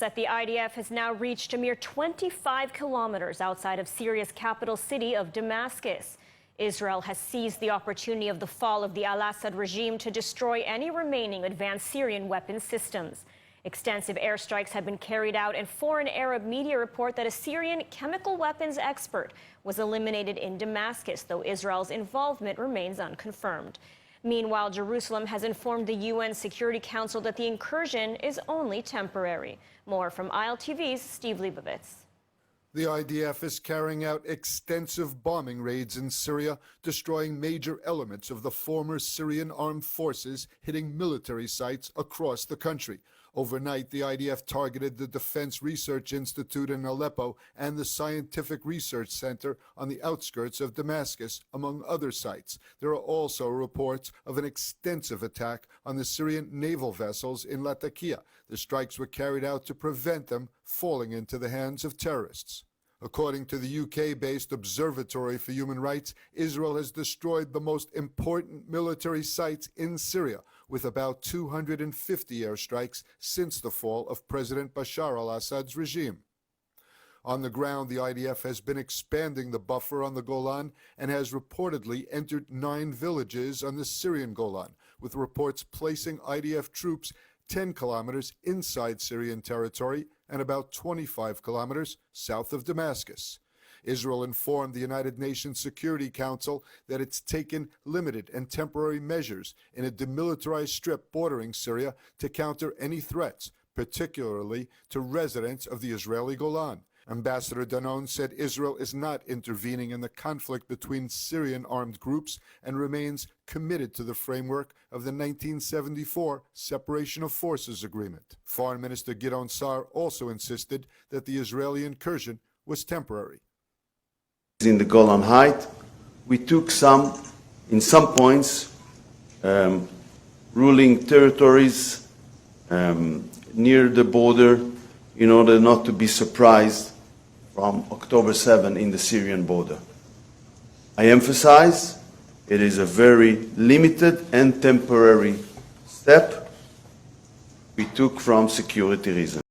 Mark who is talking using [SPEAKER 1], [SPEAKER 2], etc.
[SPEAKER 1] that the IDF has now reached a mere 25 kilometers outside of Syria's capital city of Damascus. Israel has seized the opportunity of the fall of the al-Assad regime to destroy any remaining advanced Syrian weapons systems. Extensive airstrikes have been carried out, and foreign Arab media report that a Syrian chemical weapons expert was eliminated in Damascus, though Israel's involvement remains unconfirmed. Meanwhile, Jerusalem has informed the UN Security Council that the incursion is only temporary. More from ILTV's Steve Leibovitz.
[SPEAKER 2] The IDF is carrying out extensive bombing raids in Syria, destroying major elements of the former Syrian armed forces, hitting military sites across the country. Overnight, the IDF targeted the Defense Research Institute in Aleppo and the Scientific Research Center on the outskirts of Damascus, among other sites. There are also reports of an extensive attack on the Syrian naval vessels in Latakia. The strikes were carried out to prevent them falling into the hands of terrorists. According to the UK-based Observatory for Human Rights, Israel has destroyed the most important military sites in Syria, with about 250 airstrikes since the fall of President Bashar al-Assad's regime. On the ground, the IDF has been expanding the buffer on the Golan and has reportedly entered 9 villages on the Syrian Golan, with reports placing IDF troops 10 kilometers inside Syrian territory and about 25 kilometers south of Damascus. Israel informed the United Nations Security Council that it's taken limited and temporary measures in a demilitarized strip bordering Syria to counter any threats, particularly to residents of the Israeli Golan. Ambassador Danon said Israel is not intervening in the conflict between Syrian armed groups and remains committed to the framework of the 1974 Separation of Forces Agreement. Foreign Minister Gideon Sa'ar also insisted that the Israeli incursion was temporary.
[SPEAKER 3] In the Golan Heights, we took in some points, ruling territories near the border in order not to be surprised from October 7 in the Syrian border. I emphasize it is a very limited and temporary step we took from security reasons.